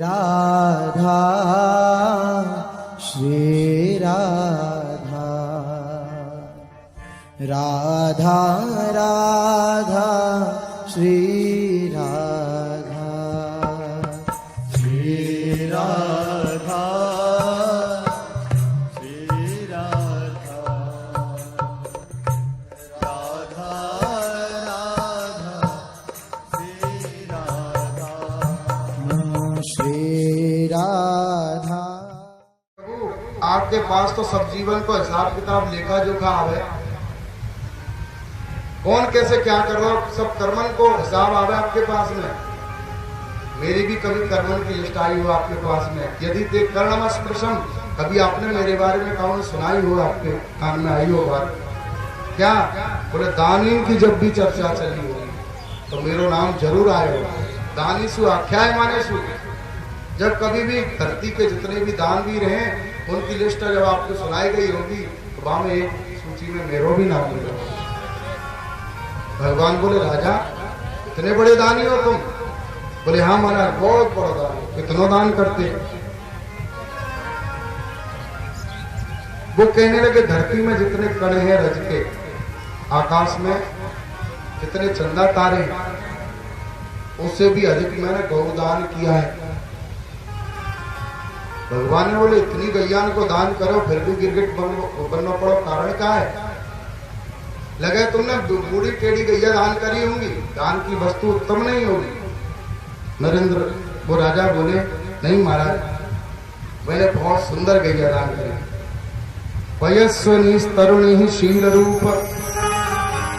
राधा श्री राधा राधा राधा श्री राधा श्री राधा श्री राधा राधा राधा श्री राधा श्री राधा। आपके पास तो सब जीवन को हिसाब किताब लेखा जोखा आवे, कौन कैसे क्या कर रहा हो सब कर्मन को हिसाब आवे आपके पास में। मेरी भी कभी कर्मन की लिस्ट आई हो आपके पास में। यदि ते कर्णम स्पृशम, कभी आपने मेरे बारे में कौन सुनाई हो, आपके कान में आई हो बात क्या? बोले दानी की जब भी चर्चा चली होगी तो मेरा नाम जरूर आएगा। दानी सु आख्याय माने सु, जब कभी भी धरती के जितने भी दान भी रहे उनकी लिस्ट जब आपको सुनाई गई होगी तो वहां में एक सूची में मेरो भी नाम मिलेगा। भगवान बोले राजा इतने बड़े दानी हो तुम? बोले हाँ महाराज बहुत बड़ा दान, कितना दान करते। वो कहने लगे धरती में जितने कण हैं रज के, आकाश में जितने चंदा तारे, उससे भी अधिक मैंने गौदान किया है। भगवान ने बोले इतनी गैयान को दान करो फिर भी गिरगिट बनना पड़ो, कारण क्या है? लगे तुमने बूढ़ी टेढ़ी गैया दान करी होंगी, दान की वस्तु उत्तम नहीं होगी। नरेंद्र वो राजा बोले नहीं महाराज, मैंने बहुत सुंदर गैया दान करी। वयस्वनी तरुणी शील रूप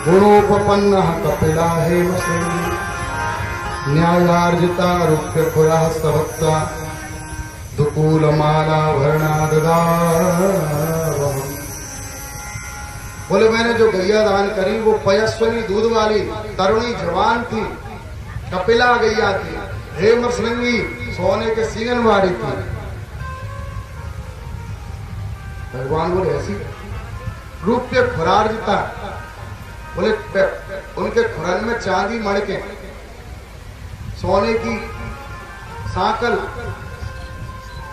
गुणोपन्न कपिला हेम न्यायार्जिता रुप्य खुरा सवत्सा दुकूल माला वर्णाददा। बोले मैंने जो गैया दान करी वो पयस्वनी दूध वाली तरुणी जवान थी, कपिला गैया थी, हेम श्रृंगी सोने के सींगन वाली थी। भगवान बोले ऐसी रूप्य खुरार्जिता, बोले उनके खुरन में चांदी मड़के, सोने की साकल,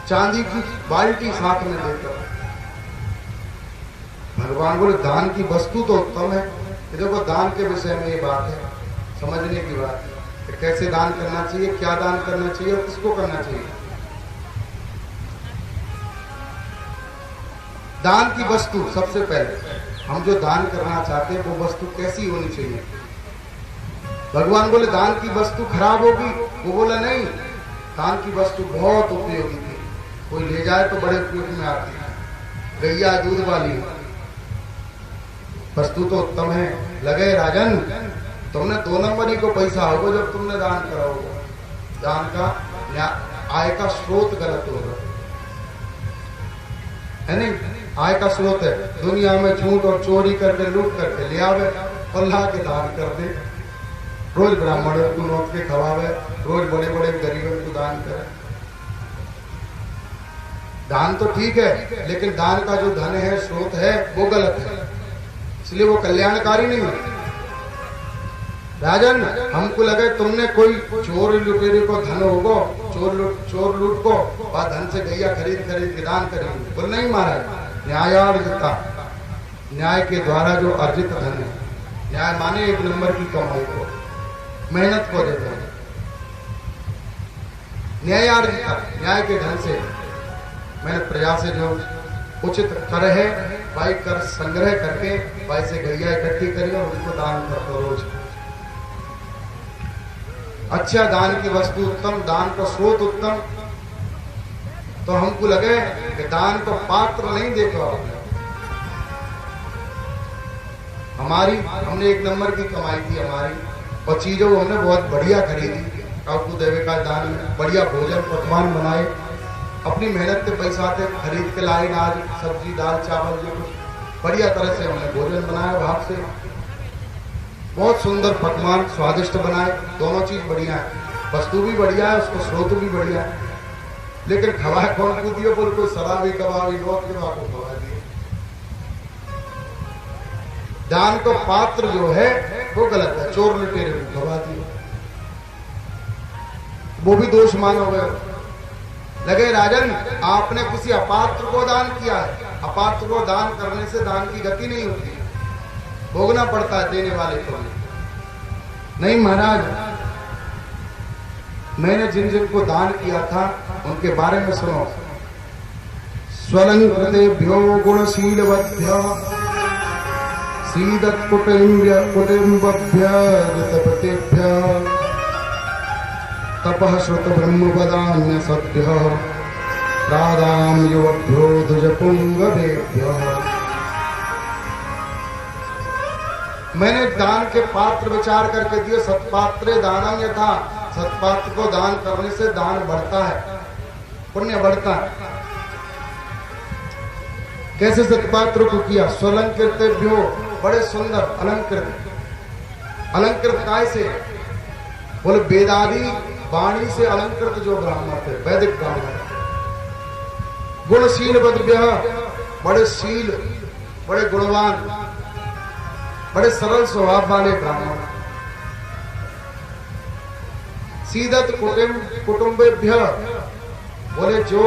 चांदी की बाल्टी साथ में देकर। भगवान बोले दान की वस्तु तो उत्तम है। देखो दान के विषय में ये बात है, समझने की बात है कि कैसे दान करना चाहिए, क्या दान करना चाहिए और किसको करना चाहिए। दान की वस्तु सबसे पहले हम जो दान करना चाहते हैं वो वस्तु कैसी होनी चाहिए। भगवान बोले दान की वस्तु खराब होगी, वो बोला नहीं, दान की वस्तु बहुत उपयोगी थी, कोई ले जाए तो बड़े उपयोग में आती है। गैया दूध वाली वस्तु तो उत्तम है। लगे राजन तुमने 2 नंबर ही को पैसा होगा जब तुमने दान करा होगा। दान का आय का स्रोत गलत होगा, है नहीं? आय का स्रोत है दुनिया में झूठ और चोरी करके लूट करके ले आवे और ला के दान कर दे। रोज ब्राह्मणों को नौत के खवावे, रोज बड़े बड़े गरीबों को दान करे। दान तो ठीक है लेकिन दान का जो धन है स्रोत है वो गलत है, इसलिए वो कल्याणकारी नहीं है। राजन हमको लगे तुमने कोई चोर लुटेरे को धन होगो, चोर लूट को और धन से गैया खरीद के दान करेंगे। बोल नहीं महाराज, न्यायार्जिता, न्याय के द्वारा जो अर्जित धन है, न्याय माने 1 नंबर की कमाई को, मेहनत को देता है। न्यायार्जिता, न्याय के धन से मैंने प्रजा से जो उचित कर है भाई कर संग्रह करके भाई से गैया इकट्ठी करी और उनको दान करते रोज। अच्छा दान की वस्तु उत्तम, दान का स्रोत उत्तम। तो हमको लगे कि दान को पात्र नहीं देखा हमने 1 नंबर की कमाई थी हमारी, और चीजों हमने बहुत बढ़िया खरीदी। काकू देवे का दान में बढ़िया भोजन पकवान बनाए, अपनी मेहनत के पैसा से खरीद के लाए, अनाज सब्जी दाल चावल जो कुछ बढ़िया तरह से हमने भोजन बनाया भाव से, बहुत सुंदर पकवान स्वादिष्ट बनाए। दोनों चीज बढ़िया है, वस्तु भी बढ़िया है, उसको स्रोत भी बढ़िया है। लेकिन खवाए कौन को दिए? बोल कोई शराबी कबाबी नौत के बाप को खवा दिए। दान को पात्र जो है वो गलत है, चोर लुटेरे को खवा दिए, वो भी दोष मानो गए। लगे राजन आपने किसी अपात्र को दान किया है। अपात्र को दान करने से दान की गति नहीं होती, भोगना पड़ता है देने वाले को। नहीं महाराज, मैंने जिन जिन को दान किया था उनके बारे में सुनो। स्वलंकृतेभ्यो गुणशीलवद्भ्यो कुटुम्बभ्य तपः श्रुत ब्रह्मपदान्य सद्भ्य राधाम युवभ्यो द्विजपुंगवेभ्यो। मैंने दान के पात्र विचार करके दिए। सत्पात्रे दानम यथा, सत्पात्र को दान करने से दान बढ़ता है, पुण्य बढ़ता है। कैसे सत्पात्र को किया? स्वलंकृतेभ्यो, बड़े सुंदर अलंकृत। अलंकृत काय से? बोले वेदादि वाणी से अलंकृत जो ब्राह्मण थे, वैदिक ब्राह्मण। गुणशील वद्भ्य, बड़े शील, बड़े गुणवान, बड़े सरल स्वभाव वाले ब्राह्मण। सीदत कुटुंबेभ्य, बोले जो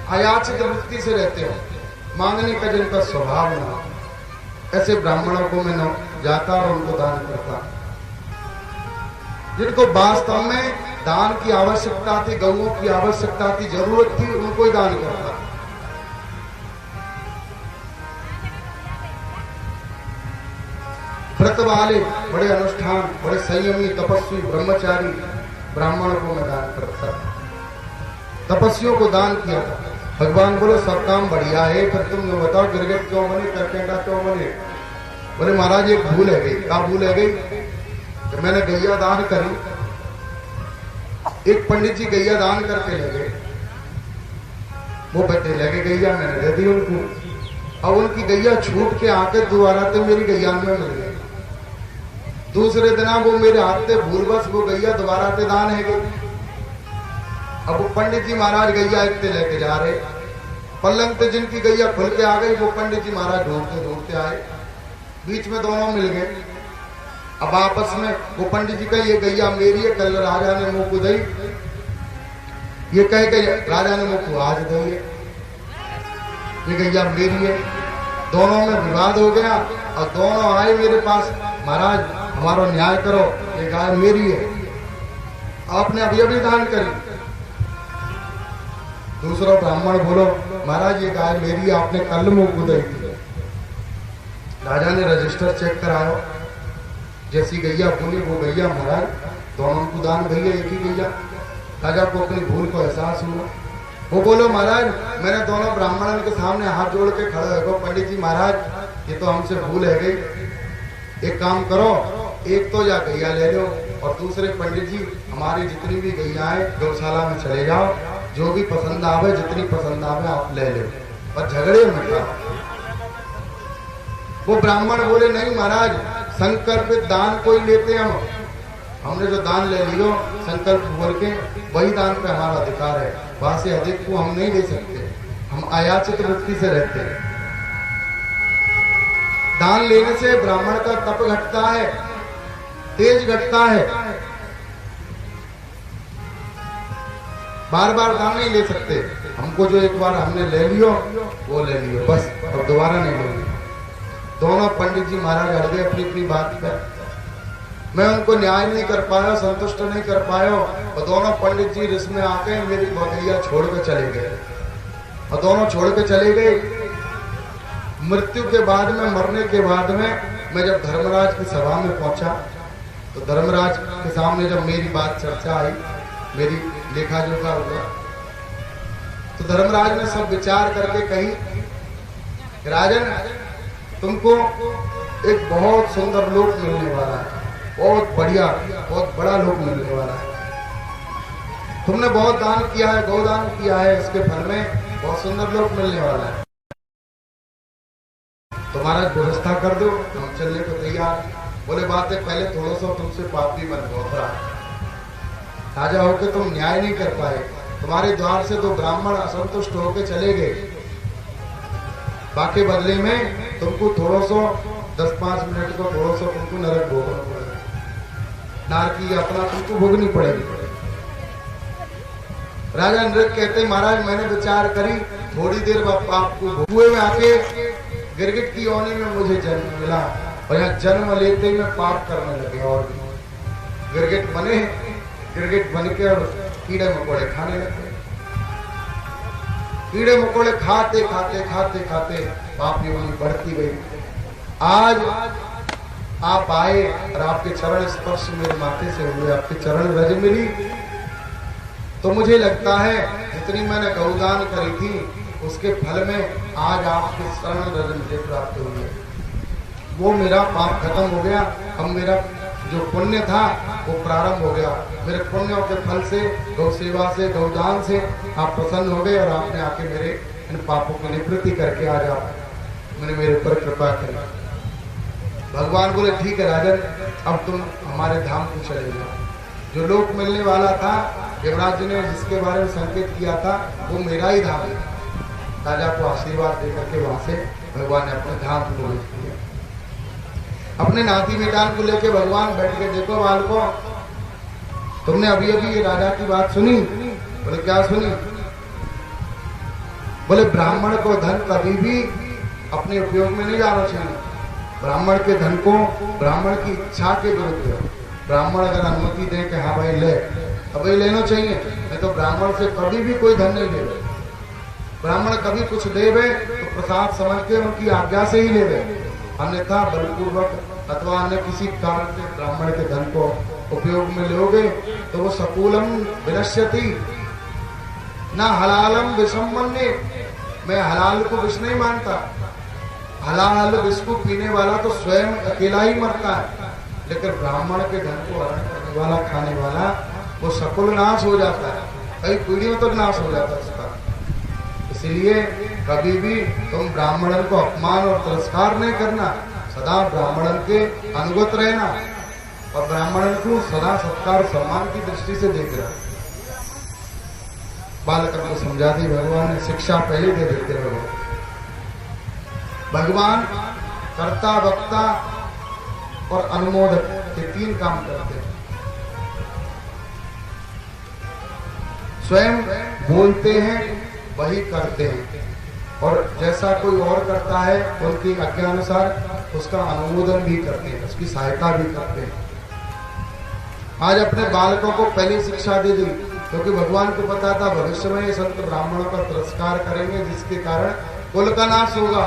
अयाचित वृत्ति से रहते हो, मांगने का जिनका स्वभाव ना, ऐसे ब्राह्मणों को मैं जाता और उनको दान करता। जिनको वास्तव में दान की आवश्यकता थी, गौओं की आवश्यकता थी, जरूरत थी, उनको ही दान करता। व्रत वाले, बड़े अनुष्ठान, बड़े संयमी, तपस्वी, ब्रह्मचारी ब्राह्मणों को मैं दान करता। तपस्वियों को दान किया था। भगवान बोले सब काम बढ़िया है, फिर तुम बताओ गिरगिट क्यों बने, करकेटा क्यों बने? बोले महाराज एक भूल है गई। क्या भूल है गई? तो मैंने गैया दान करी। एक पंडित जी गैया दान करके लगे, वो बच्चे लगे गैया, मैंने दे दी उनको। अब उनकी गैया छूट के आके दोबारा तो मेरी गैया में मिल गई। दूसरे दिन वो मेरे हाथ से भूलवश वो गैया दोबारा से दान है गई। अब वो पंडित जी महाराज गैया इतने लेके जा रहे, पल्लंग से जिनकी गैया खुल के आ गई, वो पंडित जी महाराज ढूंढते ढूंढते आए, बीच में दोनों मिल गए। अब आपस में वो पंडित जी का ये गैया मेरी है, कल राजा ने मुंह को दी, ये कह के राजा ने मुंह को आज दी, ये गैया मेरी है। दोनों में विवाद हो गया और दोनों आए मेरे पास, महाराज हमारा न्याय करो, ये गाय मेरी है, आपने अभी अभी दान करी। दूसरा ब्राह्मण बोलो महाराज ये गाय मेरी है, आपने कल मुंह को दी थी। राजा ने रजिस्टर चेक कराया, जैसी गैया बोली वो गैया महाराज, दोनों को दान भैया एक ही गैया। राजा को अपनी भूल को एहसास हुआ। वो बोलो महाराज मैंने दोनों ब्राह्मणों के सामने हाथ जोड़ के खड़े हो, पंडित जी महाराज ये तो हमसे भूल है गई, एक काम करो, एक तो या गैया ले लो और दूसरे पंडित जी हमारी जितनी भी गैया है गौशाला में चले जाओ, जो भी पसंद आवे, जितनी पसंद आवे आप ले लो, पर झगड़े मत करो। वो ब्राह्मण बोले नहीं महाराज, संकल्पित दान कोई लेते हम, हमने जो दान ले लियो संकल्प बोल के वही दान पे हमारा अधिकार है, वहां से अधिक को हम नहीं ले सकते, हम अयाचित वृत्ति से रहते हैं। दान लेने से ब्राह्मण का तप घटता है, तेज घटता है। बार बार दान नहीं ले सकते, हमको जो एक बार हमने ले लियो वो ले लियो बस, और दोबारा नहीं ले लियो। दोनों पंडित जी महाराज हट गए अपनी अपनी बात पर। मैं उनको न्याय नहीं कर पाया, संतुष्ट नहीं कर पाया, और दोनों पंडित जी रिश्ते में आके मेरी बकरिया छोड़ के चले गए, और दोनों छोड़ के चले गए। मृत्यु के बाद में, मरने के बाद में मैं जब धर्मराज की सभा में पहुंचा तो धर्मराज के सामने जब मेरी बात चर्चा आई, मेरी लेखा जोखा हुआ, तो धर्मराज ने सब विचार करके कही राजन तुमको एक बहुत सुंदर लोक मिलने वाला है, बहुत बढ़िया, बहुत बड़ा लोक मिलने वाला है। तुमने बहुत दान किया है, गौदान किया है, इसके फल में बहुत सुंदर लोक मिलने वाला है। तुम्हारा व्यवस्था कर दो, हम चलने को तैयार। बोले बात है पहले थोड़ा सा तुमसे पापी मन बहुत रहा, राजा होके तुम न्याय नहीं कर पाए, तुम्हारे द्वार से दो ब्राह्मण असंतुष्ट होके चले गए, बाकी बदले में तुमको थोड़ा सा 10-5 मिनट को थोड़ा सा तुमको नरक भोगना पड़ेगा, नार की यात्रा तुमको भोगनी पड़ेगी। राजा नृग कहते महाराज मैंने विचार करी, थोड़ी देर बाद आपको कुएं में आके गिरगिट की योनि में मुझे जन्म मिला और यहाँ जन्म लेते ही मैं पाप करने लगे और गिरगिट बने, गिरगिट बन के और कीड़े मकोड़े खाने लगे। कीड़े मकोड़े खाते खाते खाते खाते पाप योनि बढ़ती गई। आज आप आए और आपके चरण स्पर्श मेरे माथे से हुए, आपके चरण रज मिली, तो मुझे लगता है जितनी मैंने गौदान करी थी उसके फल में आज आपके शरण रज मुझे प्राप्त हुए। वो मेरा पाप खत्म हो गया। अब मेरा जो पुण्य था वो प्रारंभ हो गया। मेरे पुण्यों के फल से, गौ सेवा से, गौदान से आप प्रसन्न हो गए और आपने आके मेरे इन पापों की निवृत्ति करके आज आप मेरे ऊपर कृपा करी। भगवान बोले ठीक है राजन, अब तुम हमारे धाम को चले जाओ। जो लोक मिलने वाला था यमराज जी ने जिसके बारे में संकेत किया था वो मेरा ही धाम है। राजा को आशीर्वाद देकर के वहां से भगवान ने अपने धाम को भेज दिया। अपने नाती बेटान को लेके भगवान बैठ के, देखो बालको तुमने अभी अभी ये राजा की बात सुनी? बोले क्या सुनी? बोले ब्राह्मण को धन कभी भी अपने उपयोग में नहीं जाना चाहिए। ब्राह्मण के धन को ब्राह्मण की इच्छा के विरुद्ध है। ब्राह्मण अगर अनुमति दे कि हाँ भाई ले, तभी लेना चाहिए, नहीं तो ब्राह्मण से कभी भी कोई धन नहीं लेवे। ब्राह्मण कभी कुछ देवे तो प्रसाद समझ के उनकी आज्ञा से ही लेवे, अन्यथा बलपूर्वक अथवा अन्य किसी कारण से ब्राह्मण के धन को उपयोग में लोगे तो वो सकूलम विनश्यति ना हलालम विषम मन्ये। मैं हलाल को विष नहीं मानता। हलाल विष को पीने वाला तो स्वयं अकेला ही मरता है, लेकिन ब्राह्मण के धन को हरण करने वाला, खाने वाला, वो सकुल नाश हो जाता है, कई पीढ़ियों तक नाश हो जाता है उसका। इसलिए कभी भी तुम ब्राह्मणन को अपमान और तिरस्कार नहीं करना, सदा ब्राह्मणन के अनुगत रहना और ब्राह्मणन को सदा सत्कार सम्मान की दृष्टि से देखना। बालकों को समझा दी भगवान ने, शिक्षा पहले दे देते रहो। भगवान कर्ता, वक्ता और अनुमोदक ये तीन काम करते हैं। स्वयं बोलते हैं वही करते हैं और जैसा कोई और करता है उनकी आज्ञानुसार उसका अनुमोदन भी करते हैं, उसकी सहायता भी करते हैं। आज अपने बालकों को पहली शिक्षा दे दी क्योंकि भगवान को पता था भविष्य में ये संत ब्राह्मणों का तिरस्कार करेंगे जिसके कारण कुल का नाश होगा।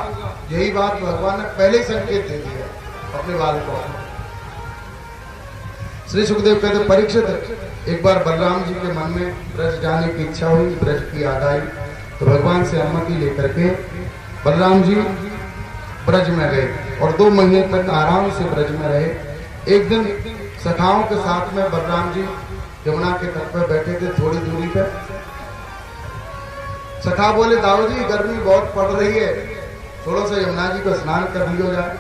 यही बात भगवान ने पहले संकेत दे दिया अपने बालकों को। श्री सुखदेव कहते परीक्षित, एक बार बलराम जी के मन में ब्रज जाने की इच्छा हुई, ब्रज की याद आई तो भगवान से अनुमति लेकर के बलराम जी ब्रज में गए और 2 महीने तक आराम से ब्रज में रहे। एक दिन सखाओं के साथ में बलराम जी यमुना के तट पर बैठे थे, थोड़ी दूरी पर। सखा बोले दाऊ जी गर्मी बहुत पड़ रही है, थोड़ा सा यमुना जी को स्नान कर लियो जाए।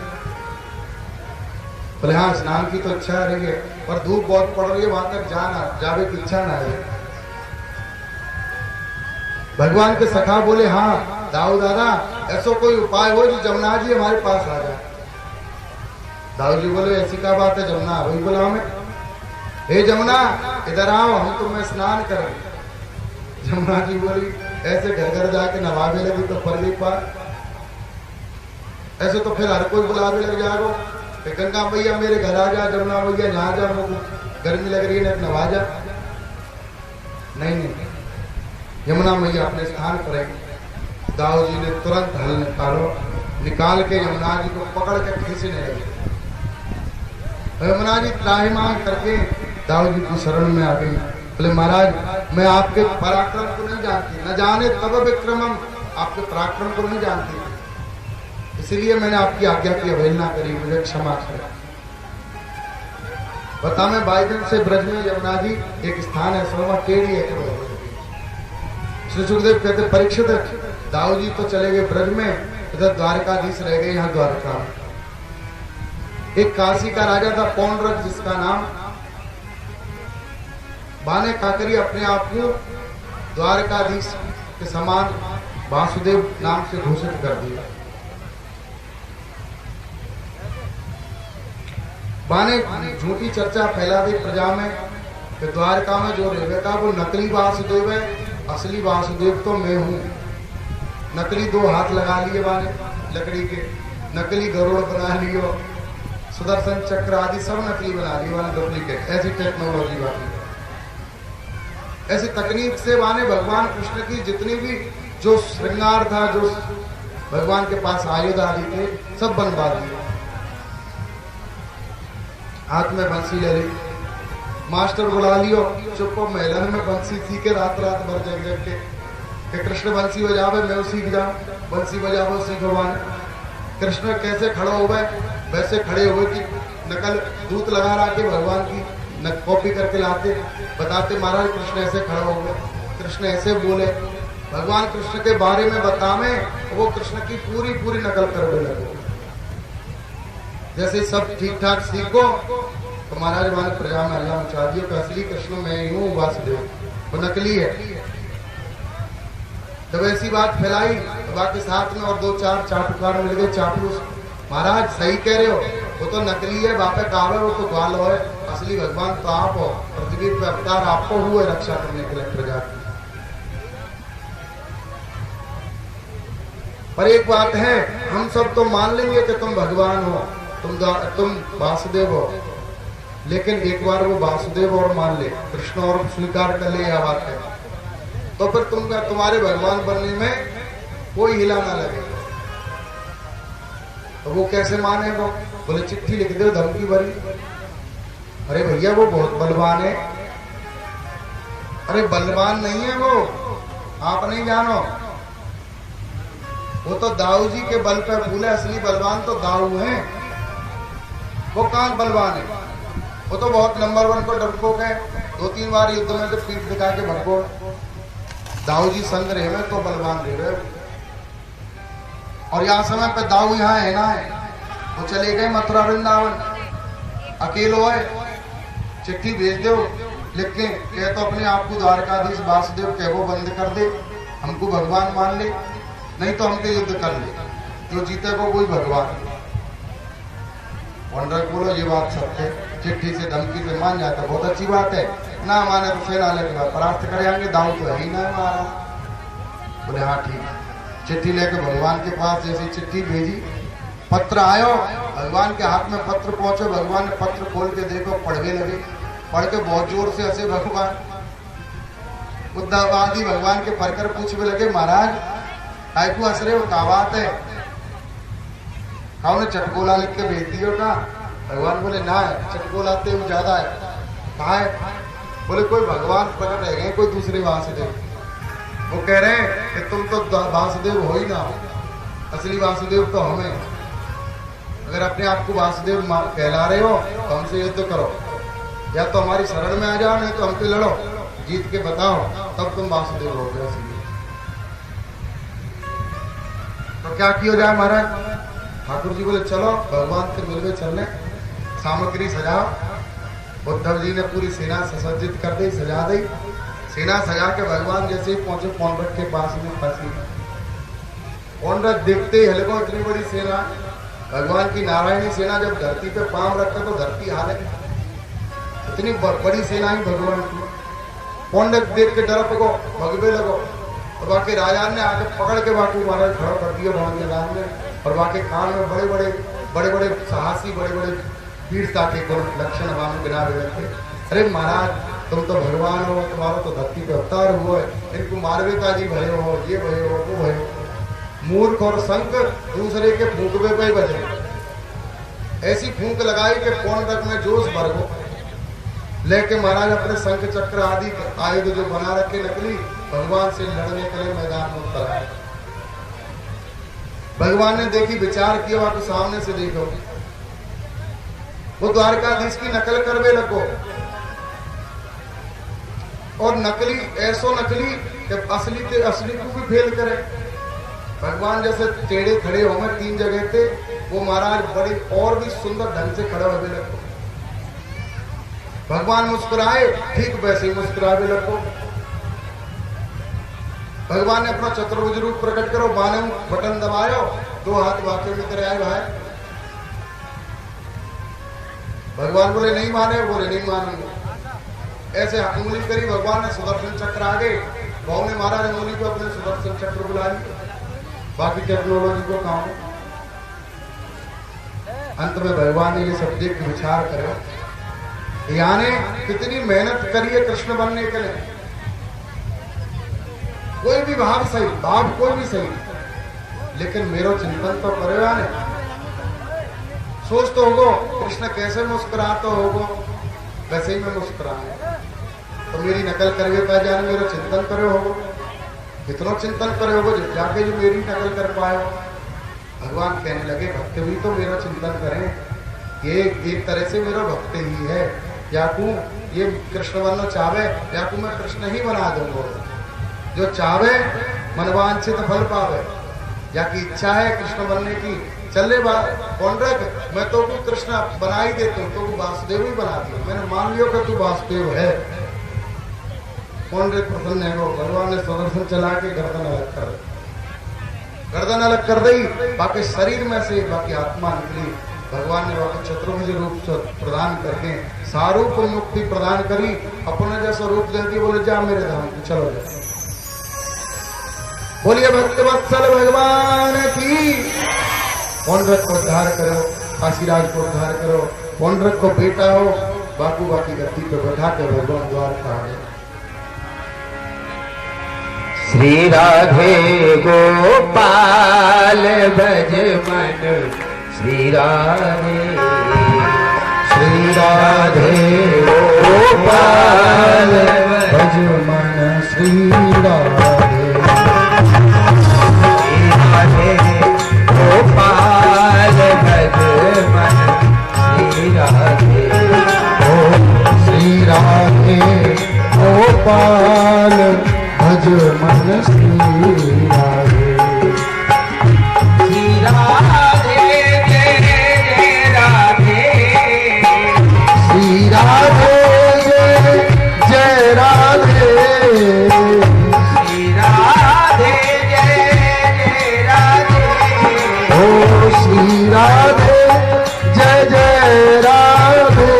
बोले हाँ स्नान की तो इच्छा रही है पर धूप बहुत पड़ रही है, वहां तक जावे की इच्छा ना है। भगवान के सखा बोले हाँ दाऊ दादा ऐसा कोई उपाय हो जो जमुना जी हमारे पास आ जाए। दाऊ जी बोले ऐसी क्या बात है जमुना? वही बोला हमें, हे जमुना इधर आओ हम तुम्हें स्नान करें। जमुना जी बोली ऐसे घर घर जाके नवाबे लगी तो पर नहीं पा, ऐसे तो फिर हर कोई बुलावे लग जाएगा। गंगा भैया मेरे घर आ जा, जमुना भैया यहाँ जा, मुझको गर्मी लग रही है नहा जा। नहीं नहीं, यमुना मैया अपने स्थान पर है। दाऊ जी ने तुरंत हल निकाल के यमुना जी को पकड़ के खींचने लगे। यमुना जी त्राहिमाम करके दाऊ जी की शरण में आ गई। बोले महाराज मैं आपके पराक्रम को नहीं जानती, न जाने तब विक्रमम, आपके पराक्रम को नहीं जानती, इसलिए मैंने आपकी आज्ञा की अवहेलना करी, मुझे क्षमा करें। बता मैं 22 दिन से ब्रज में यमुना जी एक स्थान है सोमा टेढ़ी है। श्री सुखदेव कहते परीक्षित दाऊ जी तो चले गए ब्रज में, इधर द्वारकाधीश रह गए यहाँ द्वारका। एक काशी का राजा था पौंड्रक जिसका नाम, बाने काकरी अपने आप को द्वारकाधीश के समान वासुदेव नाम से घोषित कर दिया। बाने झूठी चर्चा फैला दी प्रजा में कि द्वारका में जो रेवे का वो नकली वासुदेव है असली वासुदेव तो मैं हूँ। नकली 2 हाथ लगा लिए वाले लकड़ी के, नकली गरुड़ बना लियो, सुदर्शन चक्र आदि सब नकली बना लिए वाले, डुप्लीकेट। ऐसी टेक्नोलॉजी वाली, ऐसी तकनीक से वाने भगवान कृष्ण की जितनी भी जो श्रृंगार था, जो भगवान के पास आयुध आदि थे, सब बनवा दिए। हाथ में बंसी ले ली, मास्टर बुला लियो, चुप मेलन में बंसी सीखे रात रात भर जग जग के कि कृष्ण बंसी बजावे मैं सीख जाऊं, बंसी बजावो सीख भगवान। कृष्ण कैसे खड़े हो गए, वैसे खड़े हुए कि नकल दूत लगा रहा के भगवान की कॉपी करके लाते, बताते महाराज कृष्ण ऐसे खड़े हो गए, कृष्ण ऐसे बोले। भगवान कृष्ण के बारे में बतावे, वो कृष्ण की पूरी पूरी नकल करने लगे। जैसे सब ठीक ठाक सीखो तो महाराज मान प्रजा में अल्लाह मचा दियो कि असली कृष्ण मैं ही हूँ, वासुदेव वो नकली है। जब ऐसी बात फैलाई तो बाकी साथ में और 2-4 चाटुकार मिल गए, चापलूस। महाराज सही कह रहे हो, वो तो नकली है, बापे कावे वो तो ग्वाल हो, असली भगवान तो आप हो, पृथ्वी पे अवतार आपको हुए रक्षा करने के लिए प्रजा की। पर एक बात है, हम सब तो मान लेंगे कि तुम भगवान हो, तुम वासुदेव हो, लेकिन एक बार वो वासुदेव और मान ले, कृष्ण और स्वीकार कर ले, यह बात है, तो फिर तुम्हारे भगवान बनने में कोई हिला ना लगे। तो वो कैसे माने? वो बोले चिट्ठी लिख दो धमकी भरी। अरे भैया वो बहुत बलवान है। अरे बलवान नहीं है वो, आप नहीं जानो, वो तो दाऊ जी के बल पे फूले, असली बलवान तो दाऊ है। वो कहाँ बलवान है, वो तो बहुत नंबर 1 को डरपोक है, 2-3 बार युद्ध में तो पीठ दिखा के भगो। दाऊ जी संग रहे में तो बलवान रहे। और यहाँ समय पे दाऊ यहाँ है ना है, वो चले गए मथुरा वृंदावन, अकेलो है, चिट्ठी भेज दो लिख के, कह तो अपने आप को द्वारकाधीश वासुदेव कह वो बंद कर दे, हमको भगवान मान ले, नहीं तो हमके युद्ध कर ले, जो जीते को कोई भगवान। वनरल बोलो ये बात सत्य है, चिट्ठी से धमकी से मान जाता बहुत अच्छी बात है, ना माने तो सेना लेकर परास्त कर आएंगे, दाऊ तो है ही ना हमारा। बोले हाँ ठीक है। चिट्ठी लेकर भगवान के पास जैसी चिट्ठी भेजी, पत्र आयो, भगवान के हाथ में पत्र पहुंचे, भगवान ने पत्र खोल के देखो, पढ़ने लगे, पढ़ के बहुत जोर से हंसे भगवान। बुद्धवादी भगवान के पढ़कर पूछने लगे, महाराज कायकू हंस रहे हो, क्या बात है? ने चटकोला लिख के भेज दियो का? भगवान बोले ना है, चटकोला ते ज्यादा है। कहा है? बोले कोई भगवान प्रकट है, कोई दूसरे वासुदेव। वो कह रहे हैं कि तुम तो वासुदेव हो ही ना, असली वासुदेव तो हमें। अगर अपने आप को वासुदेव कहला रहे हो तो हमसे युद्ध करो, या तो हमारी शरण में आ जाओ, नहीं तो हमसे लड़ो, जीत के बताओ, तब तुम वासुदेव हो गए असली। तो क्या किया जाए महाराज? ठाकुर जी बोले चलो भगवान से मिलने चलने, सामग्री सजाओ। उद्धव जी ने पूरी सेना सुसज्जित कर दी, सजा दी। सेना सजा के भगवान जैसे ही पहुंचे पौंड्रक के पास में फंसी। पौंड्रक देखते ही हल्को, इतनी बड़ी सेना, भगवान की नारायणी सेना जब धरती पे पांव रखते तो धरती हाले, इतनी बड़ी सेना ही भगवान की। पौंड्रक देख के डर पको, भगवे लगो, और बाकी राजा ने आके पकड़ के बाकी महाराज खड़ा कर दिया भवन के मैदान में, और बाकी कान में बड़े बड़े साहसी, बड़े बड़े वीरता के गुण लक्षण वाम गिना रखे। अरे महाराज तुम तो भगवान हो, तुम्हारा तो धरती पे अवतार हुआ है, इनको मारवे का जी भय हो, ये भय हो, वो भय हो। मूर्ख और संक दूसरे के फूकवे पे बजे। ऐसी फूंक लगाई कि पौंड्रक में जोश भर गो। लेके महाराज अपने शंख चक्र आदि आयुध जो बना रखे नकली, भगवान से लड़ने के लिए मैदान में उतर आए। भगवान ने देखी, विचार किया, वहां सामने से देखो, वो द्वारकाधीश की नकल करवे लगो, और नकली ऐसो नकली कि असली को भी फेल करे। भगवान जैसे टेढ़े खड़े होंगे 3 जगह थे, वो महाराज बड़े और भी सुंदर ढंग से खड़े हुए लगो। भगवान मुस्कुराए, ठीक वैसे ही मुस्कुरावे लगो। भगवान ने अपना चतुर्भुज रूप प्रकट करो, बाने बटन दबायो, 2 हाथ वाक्य में करे आए भाई। भगवान बोले नहीं माने, बोले नहीं मानेंगे। ऐसे उंगली करी, भगवान ने सुदर्शन चक्र आगे, भाव ने मारा रंगोली को अपने सुदर्शन चक्र बुला लिया, बाकी टेक्नोलॉजी को काम। अंत में भगवान ने ये सब देख के विचार करे, यानी कितनी मेहनत करी है कृष्ण बनने के लिए। कोई भी भाव सही, भाव कोई भी सही, लेकिन मेरो चिंतन तो करे यानी सोच तो होगो कृष्ण कैसे मुस्कुराते होगो, वैसे ही मैं मुस्कुराऊं। तो मेरी नकल करके पा जाने, मेरा चिंतन करे होगो, कितना चिंतन करे होगो जब जाके जो मेरी नकल कर पाए। भगवान कहने लगे भक्त भी तो मेरा चिंतन करें, ये एक तरह से मेरा भक्त ही है। या तू ये कृष्ण बनना चाहे या तू मैं कृष्ण ही बना दूंगा। जो चाहे मनवांछित फल पावे, या की इच्छा है कृष्ण बनने की, चले कौंड्रक मैं तो तू कृष्ण बना ही देता हूँ, तो तू वासुदेव ही बना दिया। मैंने मान लियो कि तू वासुदेव है। कौंड्रक प्रसन्न है, वो भगवान ने सुदर्शन चला के गर्दन अलग कर दी, बाकी शरीर में से बाकी आत्मा निकली। भगवान ने वहां चतुर्भुज रूप प्रदान करके सारूप मुक्ति प्रदान करी, अपने जैसा रूप दे दिया, बोले जा मेरे धाम को चलो जा। बोलिए भक्त वत्सल भगवान की। पौंड्रक को उद्धार करो, काशीराज को उद्धार करो। पौंड्रक को बेटा हो, बाकी गद्दी पे बैठा के भगवान द्वार का। श्री राधे गोपाल भज मन, श्री राधे गोपाल भज मन, श्री राधे गोपाल भज मन, श्री राधे श्री राधे गोपाल भज मन, श्री राधे। श्री राधे जय राधे, श्री राधे जय राधे, श्री राधे जय राधे, ओ श्री राधे जय जय राधे।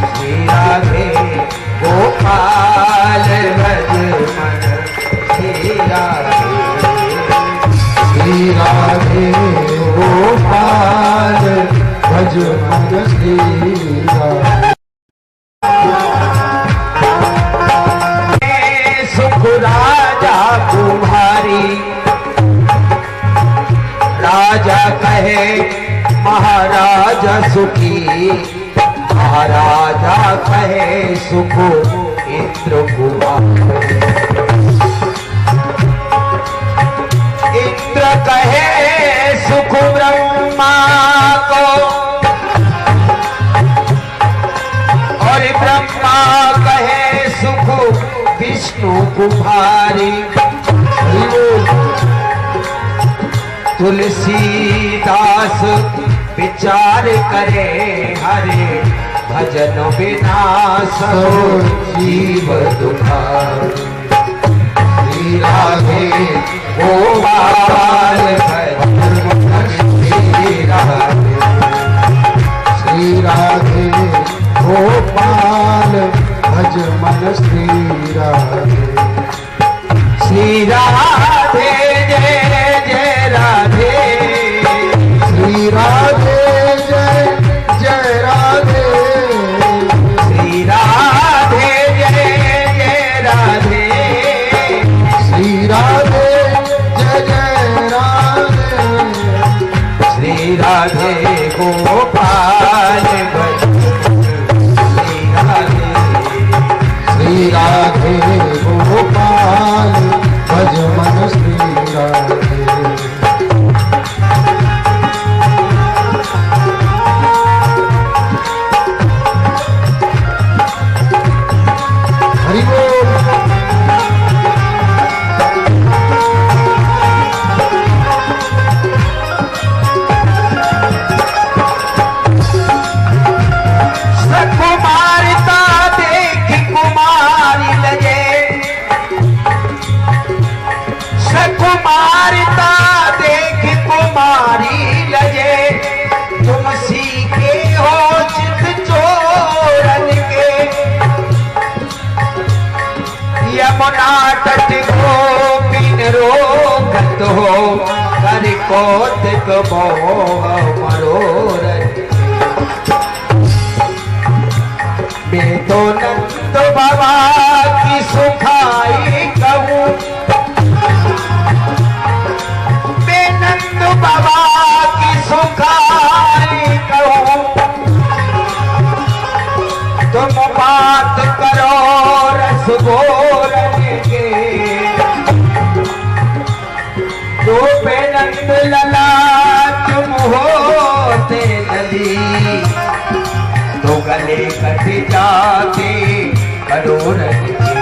श्री राधे गोपाल भज मन, श्री राधे श्री राधे गोपाल भज मन, श्री राधे। सुख राजा कुम्हारी, राजा कहे महाराजा सुखी, महाराजा कहे सुख इंद्र कुमार। इंद्र कहे सुख ब्रह्मा को, और ब्रह्मा कहे सुख विष्णु कुमारी। तुलसीदास विचार करे हरे, भजन बिना सो जीव दुखारी। श्री राधे गोपाल भज मन, श्री राधे श्री राधे गोपाल भज मन, श्री राधे। श्री राधे जय जय राधे, श्री राधे जय जय राधे, श्री राधे जय जय राधे, श्री राधे जय जय राधे। श्री राधे गोपाल भज, श्री राधे श्री राधे गोपाल भज मन, श्री राधे। हरि बोल। सकुमारिता देख कुमारी लगे, सकुमारिता देख कुमारी लगे। तुम सीखे हो चित चोरन के, यमुना तट गोपीन रोकत हो कर कौतिक मोह मनोरथ मैं तो नंद बाबा की सुखाई कहूँ मैं नंद बाबा की सुखाई कहूँ तुम बात करो रस गोरन के तो पे नंद लला तुम होते नदी तो गले कट जाते करोरन के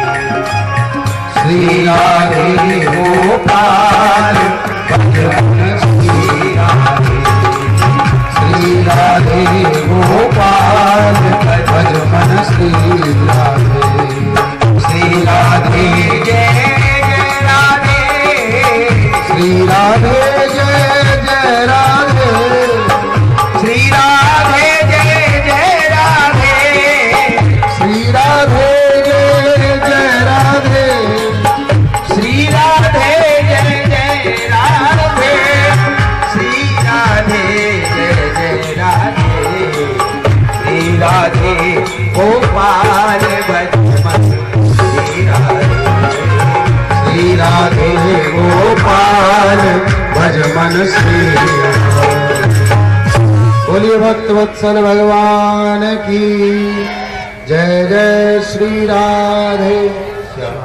श्री राधे गोपाल श्री राधे गोपाल भज मन श्री राधे जय जय राधे श्री राधे जय जय राधे श्री राधे जय जय राधे श्री राधे जय जय राधे श्री राधे जय जय राधे श्री राधे जय जय राधे श्री राधे गोपाल भज मन श्री राधे गोपाल भज मन श्री बोलिए भक्त वत्सल भगवान की जय जय श्री राधे श्याम।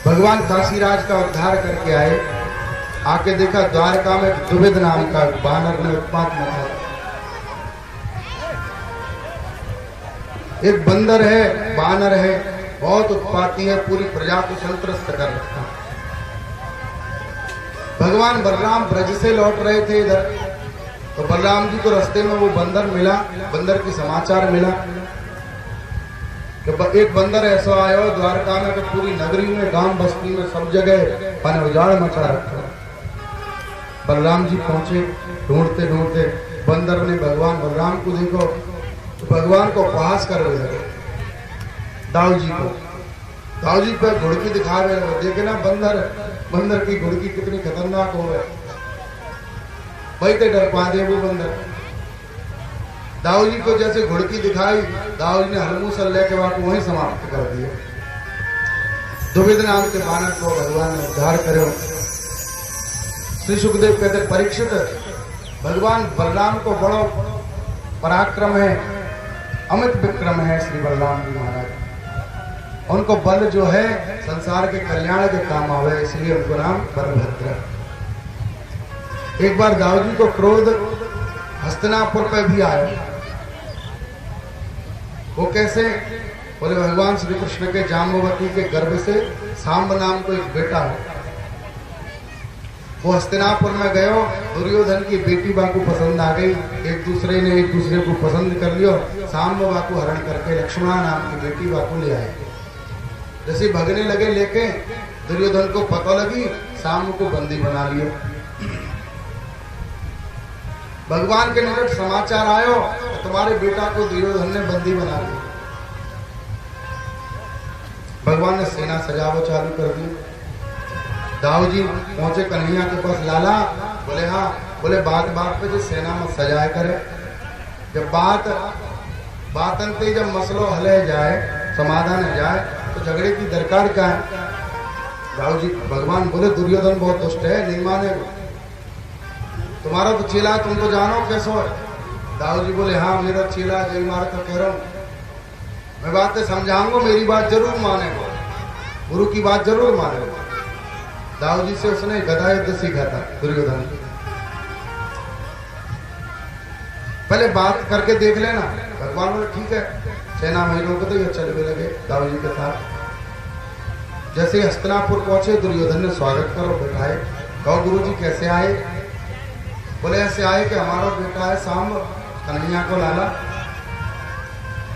भगवान काशीराज का उद्धार करके आए, आके देखा द्वारका में दुविध नाम का बानर ने उत्पात मचा। एक बंदर है, बानर है, बहुत उत्पाती है, पूरी प्रजा को संत्रस्त कर रखता। भगवान बलराम ब्रज से लौट रहे थे इधर, तो बलराम जी को रास्ते में वो बंदर मिला, बंदर की समाचार मिला कि एक बंदर ऐसा आया द्वारका में, तो पूरी नगरी में, गांव बस्ती में, सब जगह पन उजाड़ मचा रखा। बलराम जी पहुंचे, ढूंढते ढूंढते बंदर ने भगवान बलराम को देखो, तो भगवान को उपहास कर रहे लगे। दाऊ जी को, दाऊ जी पर घुड़की दिखा रहे लगे, देखे ना बंदर की घुड़की कितनी खतरनाक हो गई, भाई तो डर पा दे वो बंदर। दाऊ जी को जैसे घुड़की दिखाई, दाऊ जी ने हरमूसल लेके वहां वहीं समाप्त कर दिया। दुविध नाम के बानर को भगवान ने उद्धार करो। श्री सुखदेव कहते परीक्षित, भगवान बलराम को बड़ो पराक्रम है, अमित विक्रम है श्री बलराम जी महाराज। उनको बल जो है संसार के कल्याण के काम आवे, इसलिए उनको नाम बलभद्र। एक बार दाऊ जी को क्रोध हस्तिनापुर पे भी आया। वो कैसे? बोले भगवान श्री कृष्ण के जाम्बवती के गर्भ से सांब नाम को एक बेटा है। वो हस्तिनापुर में गयो, दुर्योधन की बेटी बाकू पसंद आ गई, एक दूसरे को पसंद कर लियो, सांब बाकू हरण करके लक्ष्मणा नाम की बेटी बाकू ले आए। जैसे भगने लगे लेके, दुर्योधन को पता लगी, सांब को बंदी बना लियो। भगवान के निकट समाचार आयो, तुम्हारे बेटा को दुर्योधन ने बंदी बना लिया। भगवान ने सेना सजावो चालू कर दी। दाऊ जी पहुंचे कन्हैया के पास, लाला बोले हाँ, बोले बात पे जो सेना में सजाया करे, जब बात अंते जब मसलो हले जाए, समाधान हो जाए, तो झगड़े की दरकार क्या है? दाऊ जी भगवान बोले दुर्योधन बहुत दुष्ट है, नहीं मानेगा, तुम्हारा तो चेला है, तुम तो जानो कैसो है। दाऊ जी बोले हाँ मेरा चेला जय मारा तो कह रहा हूँ, मैं बातें समझाऊंगा, मेरी बात जरूर मानेगा, गुरु की बात जरूर मानेगा। दाऊ जी से उसने गदा युद्ध सीखा था दुर्योधन। पहले बात करके देख लेना। भगवान बोले ठीक है, सेना महीनों को तो ये चलने लगे दाऊ जी के साथ। जैसे हस्तिनापुर पहुंचे, दुर्योधन ने स्वागत करो, बैठाए, कहो गुरु जी कैसे आए? बोले ऐसे आए कि हमारा बेटा है सांब, कन्हैया को लाला,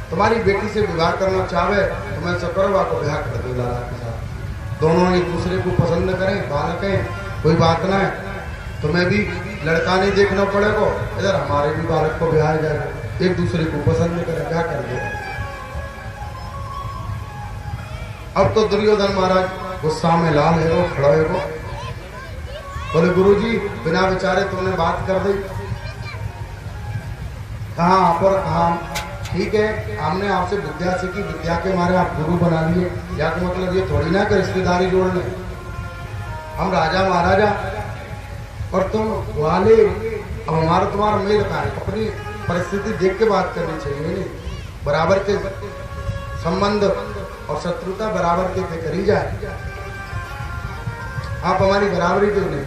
तुम्हारी बेटी से विवाह करना चाहे तो मैं सकरवा को विवाह कर दूं लाला के साथ, दोनों एक दूसरे को पसंद करें, बालक हैं, कोई बात ना है, तुम्हें भी लड़का नहीं देखना पड़ेगा, इधर हमारे भी बालक को ब्याह जाएगा, एक दूसरे को पसंद करें, क्या कर दे। अब तो दुर्योधन महाराज गुस्सा में लाल है वो, खड़ा है वो। बोले गुरुजी बिना विचारे तुमने बात कर दी। कहाँ आप और कहाँ? ठीक है, हमने आपसे विद्या सीखी, विद्या के मारे आप गुरु बना लिए। या तो मतलब ये थोड़ी ना कि रिश्तेदारी जोड़ ले। हम राजा महाराजा और तुम वाले। अब हमारा तुम्हारा मेल का है, अपनी परिस्थिति देख के बात करनी चाहिए। नहीं बराबर के संबंध और शत्रुता बराबर के करी जाए। आप हमारी बराबरी क्यों नहीं?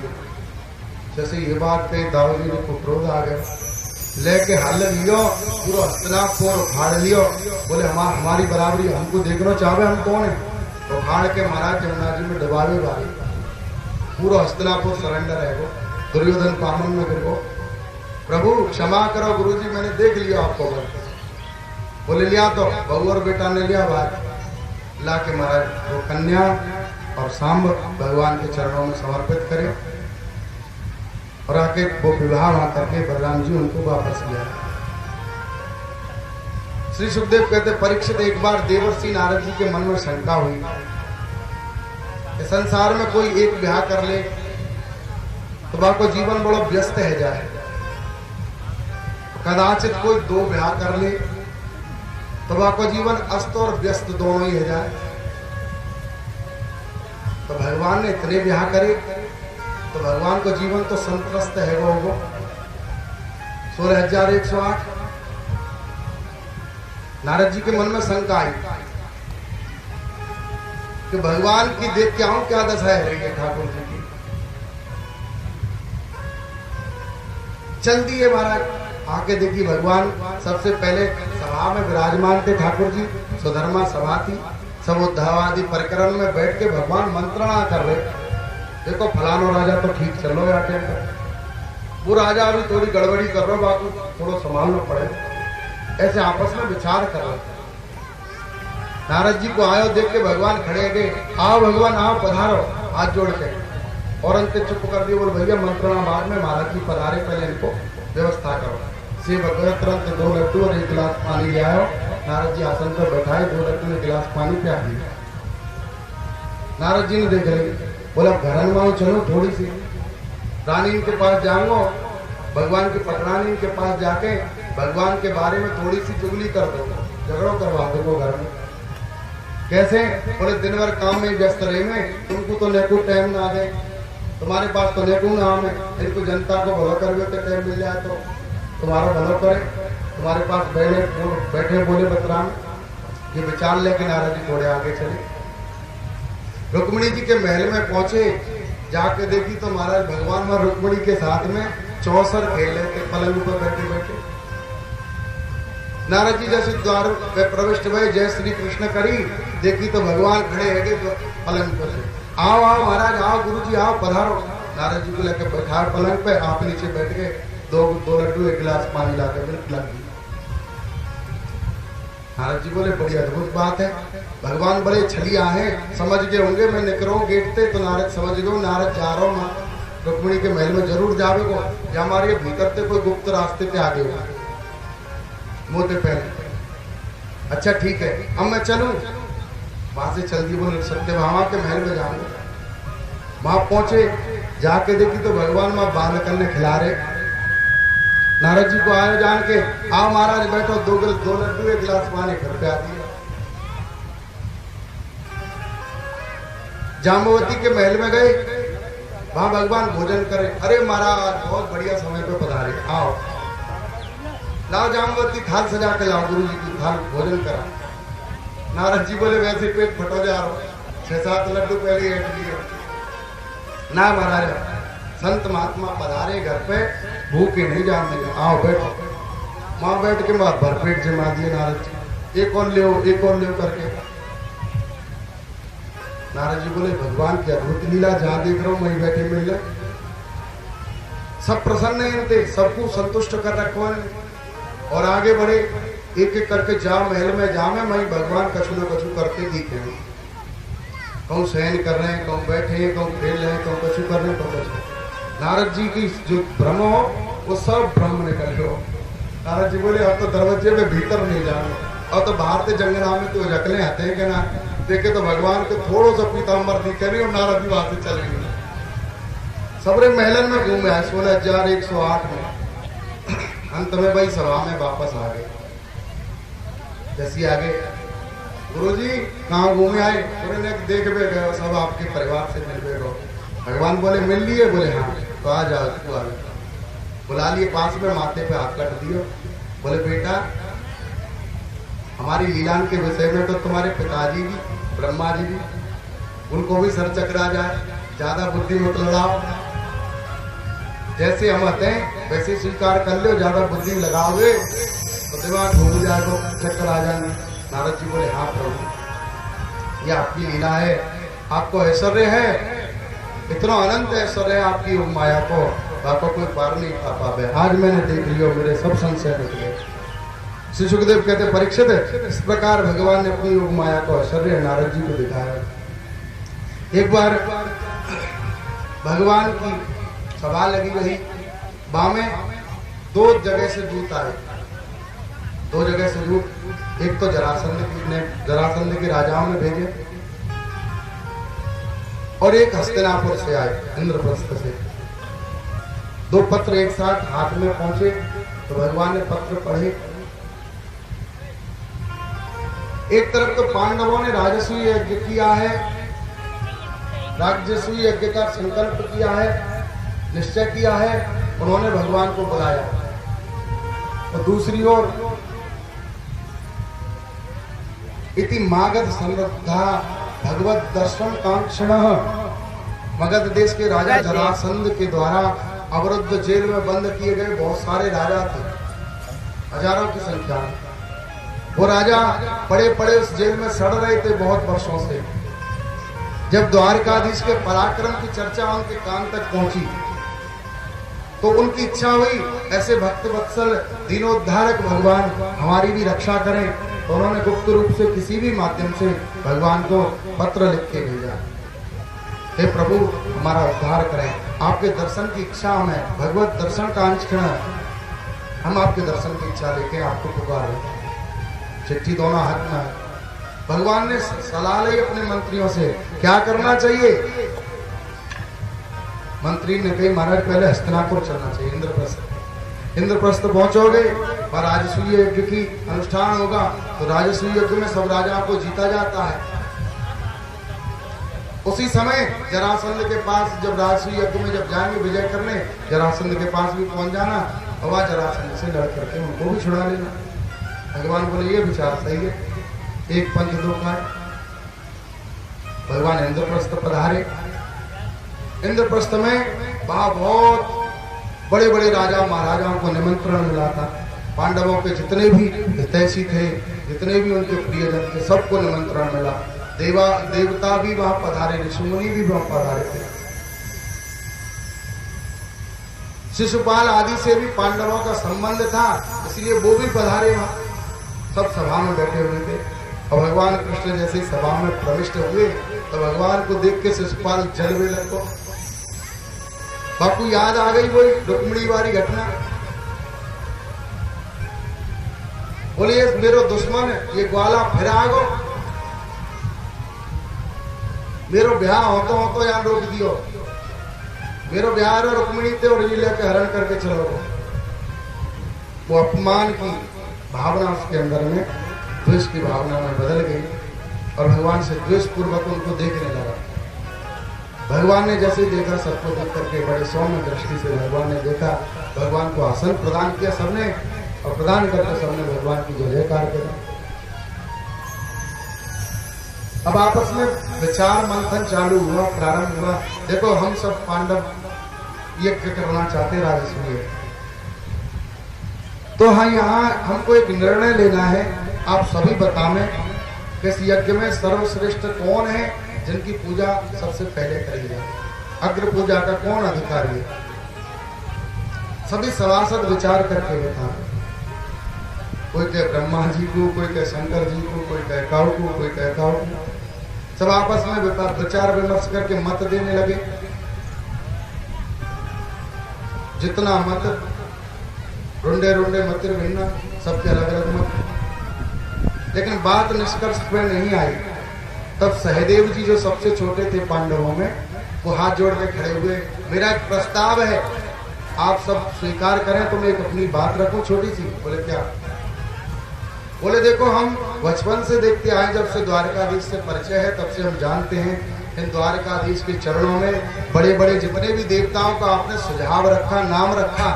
जैसे ये बात पे दाऊ जी को क्रोध आ गया, लेके हल लियो, पूरा हस्तिनापुर उखाड़ लियो। बोले हमारी बराबरी हमको देखना चाहे, हम कौन है? तो उखाड़ के महाराज जमुना जी में डुबावे वाले पूरा हस्तिनापुर सरेंडर है वो। दुर्योधन पामन में गिर गो। प्रभु क्षमा करो गुरुजी, मैंने देख लिया आपको। बोले लिया तो बहू और बेटा ने लिया बात ला के महाराज वो कन्या और सांब भगवान के चरणों में समर्पित करे और आके वो विवाह वहां करके बलराम जी उनको वापस लिया। श्री सुखदेव कहते परीक्षित एक बार देवर्षि नारद जी के मन में शंका हुई कि संसार में कोई एक ब्याह कर ले तो वह को जीवन बड़ा व्यस्त है जाए, कदाचित कोई दो ब्याह कर ले तो वह को जीवन अस्त और व्यस्त दोनों ही है जाए। तो भगवान ने इतने ब्याह करे तो भगवान को जीवन तो संतुष्ट है वो 16,108। नारद जी के मन में शंका आई कि भगवान की देख के आऊं क्या दशा है रही है ठाकुर जी की। चल दिए महाराज, आके देखी भगवान सबसे पहले सभा में विराजमान थे ठाकुर जी। सुधर्मा सभा थी, सब उद्धव आदि परिक्रम में बैठ के भगवान मंत्रणा कर रहे। देखो फलानो राजा तो ठीक चल रहा है, वो राजा अभी थोड़ी गड़बड़ी कर रहा, बाकी थोड़ा संभालना पड़े। ऐसे आपस में विचार कर रहे। नारद जी को आयो देख के भगवान खड़े गए, आओ भगवान आओ पधारो, हाथ जोड़ के। और अंत चुप कर दिए, बोले भैया मंत्रणा बाद में, महाराज जी पधारे पहले इनको व्यवस्था करो। से भगवत तुरंत 2 लड्डू और 1 गिलास पानी ले आयो। नारद जी आसन पर बैठाए, 2 लड्डू में गिलास पानी पिया दिया। नारद जी ने देख लिया, बोला घर में चलो थोड़ी सी रानी के पास जाऊंगा, भगवान की पटरानी के पास जाके भगवान के बारे में थोड़ी सी चुगली कर दो, झगड़ो करवा दो घर में। कैसे? बोले दिन भर काम में व्यस्त रहे में, तुमको तो नेकू टाइम ना दे, तुम्हारे पास तो नेकू नाम है, इनको जनता को भला कर तो टाइम मिल जाए तो तुम्हारा भला करे। तुम्हारे पास बैठे बोले बतराम। ये विचार लेके नारद जी थोड़े आगे चले, रुक्मिणी जी के महल में पहुंचे। जाके देखी तो महाराज भगवान वहां रुक्मिणी के साथ में 64 खेल रहे थे पलंग पर बैठे बैठे। नारद जी जैसे द्वार पे प्रविष्ट हुए, जय श्री कृष्ण करी, देखी तो भगवान खड़े है पलंग पर से। आओ आओ महाराज आओ, गुरु जी आओ पधारो। नारद जी को लेकर बैठा पलंग पे, आप नीचे बैठ गए। 2 लड्डू 1 गिलास पानी लाकर बिल्कुल लग गई। नारद जी बोले बड़ी अद्भुत बात है, भगवान बड़े छलिया है, समझ गए होंगे मैं निकलो गेट ते। तो नारद समझ गए, नारद जा रहा हूँ रुक्मिणी के महल में जरूर जावे को, या हमारे भीतर ते कोई गुप्त रास्ते पे आगे हो मोते पहले। अच्छा ठीक है, अब मैं चलूं? वहां से चल दी, बोले सत्यभामा के महल में जाऊंगा। वहां पहुंचे, जाके देखी तो भगवान वहां बालकन ने खिला रहे। नारद जी को आयो जान के, आओ महाराज बैठो, 2 लड्डू 1 गिलास पानी घर पे आ दिया। जाम्बवती के महल में गए, वहां भगवान भोजन करे। अरे महाराज बहुत बढ़िया समय पे पधारे, आओ लाओ जाम्बवती थाल सजा के लाओ, गुरु जी की थाल भोजन करा। नारद जी बोले वैसे पेट फटो जा रहा, 6-7 लड्डू पहले ऐड लिए ना महाराज, संत महात्मा पधारे घर पे, भूखे नहीं जान देंगे, आओ बैठो। वहां बैठ के बाद भरपेट जमा दिए नारद जी, एक और ले करके। नारद जी बोले भगवान की अद्भुत लीला, जहां देख रहा हूं वहीं बैठे मिल रहे, सब प्रसन्न है, सबको संतुष्ट कर रखो है। और आगे बढ़े, एक एक करके जा महल में जा में वहीं भगवान कछु न कछु करते दिखे। कहूँ शयन कर रहे हैं, कहूँ बैठे हैं, कहूँ खेल रहे हैं, कहूँ कछु कर रहे हैं, कहूँ कछु। नारद जी की जो भ्रम हो वो सब भ्रम निकल गए। नारद जी बोले अब तो दरवाजे में भीतर नहीं जाओ, अब तो बाहर से जंगला में तो रखने आते हैं कि ना, देखे तो भगवान के थोड़ो सा पीताम्बर दिखे रही और नारद जी वहां से चले गए। सबरे महलन में घूमे आए 16,108 में। अंत में भाई सभा में वापस आ गए। जैसी आगे गुरुजी कहाँ घूमे आए? बोले देख बे गए सब आपके परिवार से मिल गए। भगवान बोले मिल लिए? बोले हाँ। तो आ जाओ तू आ। बुला लिए पास में, माथे पे हाथ कट दियो। बोले बेटा हमारी लीलान के विषय में तो तुम्हारे पिताजी भी ब्रह्मा जी भी उनको भी सर चकरा जाए, ज्यादा बुद्धि मत लड़ाओ। जैसे हम होते हैं वैसे स्वीकार कर लो, ज्यादा बुद्धि लगाओगे तो दिमाग घूम जाएगा, चक्कर आ जाएंगे। नारद जी बोले हाँ प्रभु ये आपकी लीला है, आपको ऐश्वर्य है, इतना अनंत ऐश्वर्य है आपकी माया को, आपको कोई पार नहीं पा पावे। आज मैंने देख लिया, मेरे सब संशय मिट गए। श्री सुखदेव कहते परीक्षित इस प्रकार भगवान ने अपनी योग माया को ऐश्वर्य नारद जी को दिखाया। एक बार भगवान की सभा लगी रही, बामे 2 जगह से दूत आए, 2 जगह से दूत। एक तो जरासंध के राजाओं ने भेजे और एक हस्तिनापुर से आए, इंद्रप्रस्थ से। 2 पत्र एक साथ हाथ में पहुंचे तो भगवान ने पत्र पढ़े। एक तरफ तो पांडवों ने राजसूय यज्ञ किया है, राजसूय यज्ञ का संकल्प किया है, निश्चय किया है, उन्होंने भगवान को बुलाया। और दूसरी ओर इति मागध संरद्धा भगवत दर्शन कांक्षण, मगध देश के राजा जरासंध के द्वारा अवरुद्ध जेल में बंद किए गए बहुत सारे राजा थे, हजारों की संख्या में। वो राजा पड़े पड़े उस जेल में सड़ रहे थे बहुत वर्षों से। जब द्वारकाधीश के पराक्रम की चर्चा उनके कान तक पहुंची तो उनकी इच्छा हुई ऐसे भक्त वत्सल दीनोद्धारक भगवान हमारी भी रक्षा करें। तो उन्होंने गुप्त रूप से किसी भी माध्यम से भगवान को पत्र लिख के भेजा, हे प्रभु हमारा उद्धार करें, आपके दर्शन की इच्छा हमें, भगवत दर्शन कांक्षण, हम आपके दर्शन की इच्छा लेके आपको पुकारे। चिट्ठी दोनों हाथ में है। भगवान ने सलाह ली अपने मंत्रियों से क्या करना चाहिए। मंत्री ने कही महाराज पहले हस्तिनापुर चलना चाहिए, इंद्रप्रस्थ पहुंचोगे और राजसूय यज्ञ की अनुष्ठान होगा। तो राजसूय यज्ञ में सब राजाओं को जीता जाता है। उसी समय जरासंध के पास जब राजसूय यज्ञ में जब जाएंगे विजय करने, जरासंध के पास भी पहुंच जाना और वहां जरासंध से लड़ करके उनको भी छुड़ा लेना। भगवान बोले ये विचार सही है, एक पंथ 2 काय। भगवान इंद्रप्रस्थ पधारे। इंद्रप्रस्थ में बहुत बड़े बड़े राजा महाराजाओं को निमंत्रण मिला था। पांडवों के जितने भी हितैषी थे, जितने भी उनके प्रियजन थे, सबको निमंत्रण मिला। देवता भी वहां पधारे, ऋषिमुनि भी वहां पधारे थे। शिशुपाल आदि से भी पांडवों का संबंध था, इसलिए वो भी पधारे वहां। सब सभा में बैठे हुए थे और भगवान कृष्ण जैसे ही सभा में प्रविष्ट हुए तो भगवान को देख के शिशुपाल जलने लगो। बापू याद आ गई वही रुक्मिणी वाली घटना। बोलिए मेरो दुश्मन ये ग्वाला फिर आगो, मेरो ब्याह होतो यहाँ रोक दियो, मेरो ब्याह रुक्मिणी थे और ये लेके हरण करके चलो। वो अपमान की भावना उसके अंदर में द्वेष की भावना में बदल गई और भगवान से द्वेष पूर्वक उनको देखने लगा। भगवान ने जैसे देखा सबको देख करके बड़े सौम्य दृष्टि से भगवान ने देखा, भगवान को आसन प्रदान किया सबने और प्रदान करके सबने भगवान की जय जयकार किया। अब आपस में विचार मंथन चालू हुआ, प्रारंभ हुआ। देखो हम सब पांडव यज्ञ करना चाहते राजसूय, तो हाँ यहाँ हमको एक निर्णय लेना है। आप सभी बताएं कि इस यज्ञ में सर्वश्रेष्ठ कौन है जिनकी पूजा सबसे पहले करी जाए, अग्र पूजा का कौन अधिकारी है। सभी सभासद विचार करके बताएं। कोई कहे ब्रह्मा जी को, कोई कहे शंकर जी को, कोई कहे काऊ को, कोई कहे काऊ को। सब आपस में विचार विमर्श करके मत देने लगे। जितना मत रुंडे रुंडे मतिर भिन्ना, सबके अलग अलग मत, लेकिन बात निष्कर्ष पे नहीं आई। तब सहदेव जी जो सबसे छोटे थे पांडवों में, वो हाथ जोड़ के खड़े हुए, मेरा एक प्रस्ताव है, आप सब स्वीकार करें तो मैं एक अपनी बात रखूं छोटी सी। बोले क्या? बोले देखो हम बचपन से देखते आए, जब से द्वारकाधीश से परिचय है तब से हम जानते हैं इन द्वारकाधीश के चरणों में बड़े बड़े जितने भी देवताओं का आपने सुझाव रखा, नाम रखा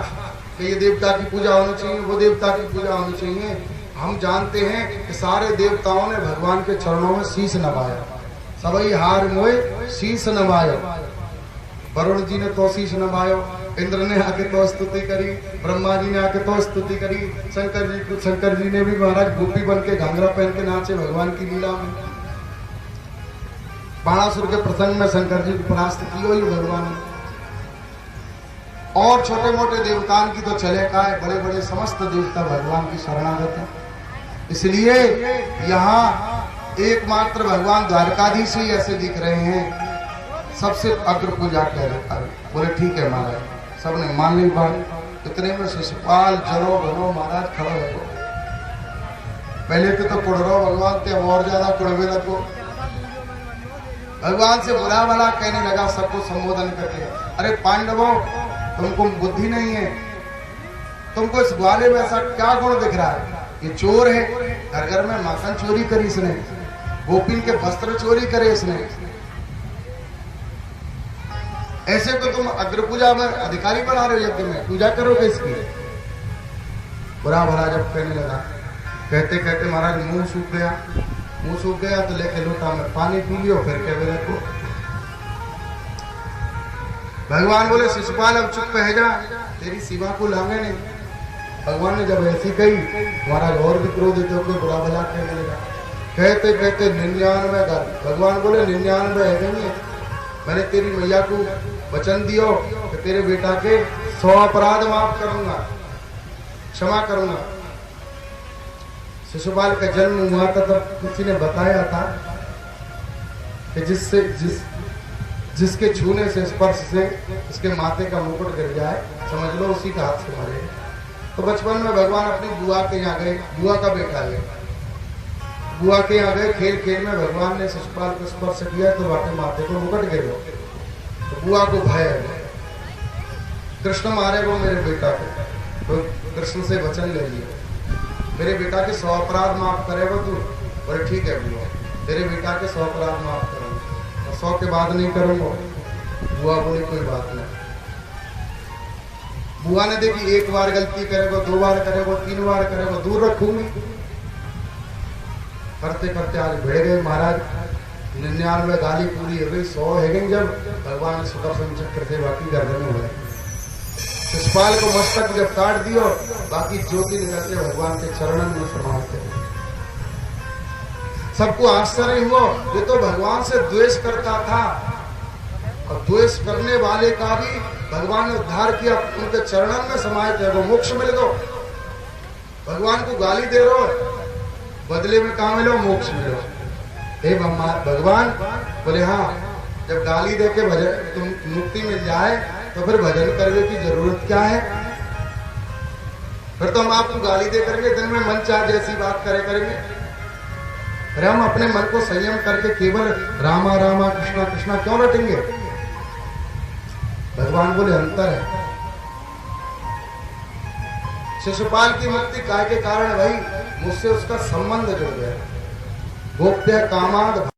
कि ये देवता की पूजा होनी चाहिए, वो देवता की पूजा होनी चाहिए। हम जानते हैं कि सारे देवताओं ने भगवान के चरणों में शीश नवाया, सबई हार मोए शीश नवायो। वरुण जी ने तो शीश नवायो, इंद्र ने आके तो स्तुति करी, ब्रह्मा जी ने आके तो स्तुति करी, शंकर जी ने भी महाराज गोपी बन के घाघरा पहन के नाचे भगवान की लीला में। बाणासुर के प्रसंग में शंकर जी को परास्त की हुई भगवान ने। और छोटे मोटे देवताओं की तो चले का है, बड़े बड़े समस्त देवता भगवान की शरणागत है। इसलिए यहाँ एकमात्र भगवान द्वारकाधीश ही ऐसे दिख रहे हैं, सबसे अग्र पूजा कह रहे हैं। बोले ठीक है महाराज, सबने मान ली बात। इतने में शिशुपाल जरो भरो महाराज खड़ा हो। पहले तो कुड़रो भगवान थे, अब और ज्यादा कुड़वे लगो। भगवान से बुरा भला कहने लगा, सबको संबोधन करके, अरे पांडवों तुमको बुद्धि नहीं है, तुमको इस ग्वाले में ऐसा क्या गुण दिख रहा है? ये चोर है, घर घर में माखन चोरी करी इसने, गोपिन के वस्त्र चोरी करे इसने, ऐसे को तुम अग्र पूजा में अधिकारी बना रहे हो, यज्ञ में पूजा करोगे इसकी? बुरा भला जब कहने लगा, कहते कहते महाराज मुंह सूख गया। मुंह सूख गया तो लेके लोटा में पानी पी लियो, फिर कह बोले को भगवान बोले शिशुपाल अब चुप रह जा, तेरी सेवा को लांगे नहीं। भगवान ने जब ऐसी कही, महाराज और भी क्रोधित होकर बुरा भला कहने लगा। कहते कहते 99 गाली। भगवान बोले 99 है नहीं, मैंने तेरी मैया को वचन दियो कि तेरे बेटा के 100 अपराध माफ करूंगा, क्षमा करूंगा। शिशुपाल का जन्म हुआ था तब किसी ने बताया था कि जिसके छूने से, स्पर्श से उसके माथे का मुकुट गिर जाए, समझ लो उसी का हाथ से मरे। तो बचपन में भगवान अपनी बुआ के यहाँ गए, बुआ का बेटा है, बुआ के यहाँ गए, खेल खेल में भगवान ने शिशुपाल को स्पर्श किया तो वाके माथे को मुकुट गिर गया। तो बुआ को भय, कृष्ण मारे वो मेरे बेटा को, तो कृष्ण से वचन ले लिया, मेरे बेटा के 100 अपराध माफ करेगा तू? बोले ठीक है बुआ, तेरे बेटा के 100 अपराध माफ करूंगा, और 100 के बाद नहीं करूंगा। बुआ बोली कोई बात नहीं। बुआ ने देखी एक बार गलती करेगा, 2 बार करेगा, 3 बार करेगा, दूर रखूंगी। करते करते आज भिड़ गए महाराज, 99 गाली पूरी हो गई, 100 है गई। जब भगवान ने सुदर्शन चक्र से बाकी गर्दन में हुए, शिशुपाल को मस्तक जब काट दियो, बाकी ज्योति निकलते भगवान के चरणों में समाते। सबको आश्चर्य हुआ, ये तो भगवान से द्वेष करता था, और द्वेष करने वाले का भी भगवान ने उद्धार किया, उनके चरणों में समाये थे, वो मोक्ष मिल गो। भगवान को गाली दे रहे हो, बदले में कहा मिलो? मोक्ष मिलो। हे भगवान बोले हाँ, जब गाली दे के भजन तुम मुक्ति मिल जाए तो फिर भजन करने की जरूरत क्या है? फिर तो हम आपको गाली दे करके दिन में मन चाह जैसी बात करे करेंगे। अरे हम अपने मन को संयम करके केवल रामा रामा कृष्णा कृष्णा क्यों रटेंगे? भगवान बोले अंतर है। शिशुपाल की मुक्ति काय के कारण भाई, मुझसे उसका संबंध जुड़ गया। गोप्य कामाद